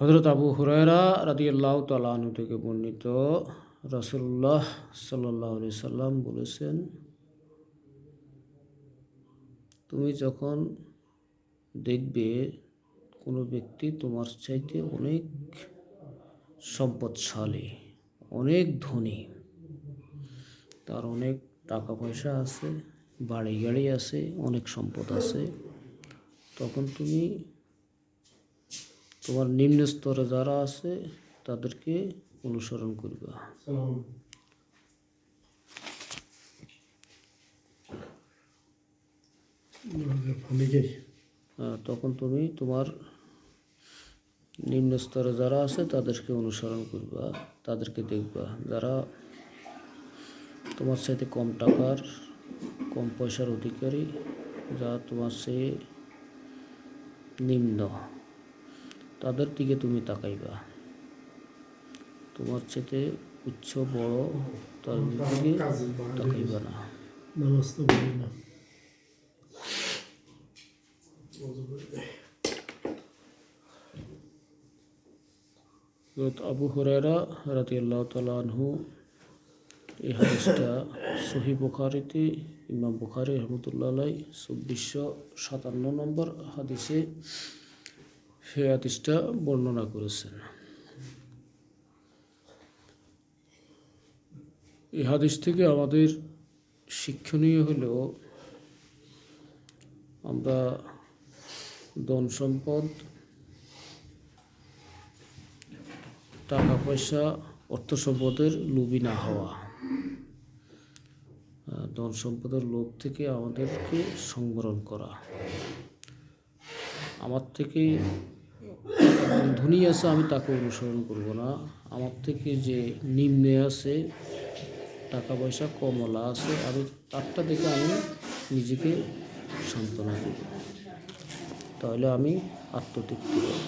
হযরত আবু হুরায়রা রাদিয়াল্লাহু তাআলা আনহু থেকে বর্ণিত, রাসূলুল্লাহ সাল্লাল্লাহু আলাইহি সাল্লাম বলেছেন, তুমি যখন দেখবে কোনো ব্যক্তি তোমার চাইতে অনেক সম্পদশালী, অনেক ধনী, তার অনেক টাকা পয়সা আছে, বাড়ি গাড়ি আছে, অনেক সম্পদ আছে, তখন তুমি তোমার নিম্ন স্তরে যারা আছে তাদেরকে অনুসরণ করবা। তখন তুমি তোমার নিম্ন স্তরে যারা আছে তাদেরকে অনুসরণ করবা, তাদেরকে দেখবা যারা তোমার সাথে কম টাকার, কম পয়সার অধিকারী, যারা তোমার চেয়ে নিম্ন, তাদের দিকে তুমি তাকাইবা। তোমার চেয়ে উচ্চ বড় তাদের দিকে তাকাইবা না। আবু হুরায়রা রাদিয়াল্লাহু তাআলা আনহু, এই হাদিসটা সহিহ বুখারীতে ইমাম বুখারী রাহমাতুল্লাহ আলাইহি 2457 নম্বর হাদিসে সেই হাদিসটা বর্ণনা করেছেন। এই হাদিস থেকে আমাদের শিক্ষণীয় হলো, আমরা ধন সম্পদ, টাকা পয়সা, অর্থ সম্পদের লোভী না হওয়া। ধন সম্পদের লোভ থেকে আমাদেরকে সংবরণ করা। আমার থেকে ধনী আছে আমি তাকে অনুসরণ করব না, আমার থেকে যে নিম্নে আছে, টাকা পয়সা কমলা আছে, আমি তারটা দেখে আমি নিজেকে সান্ত্বনা দেব, তাহলে আমি আত্মতৃপ্তি পাব।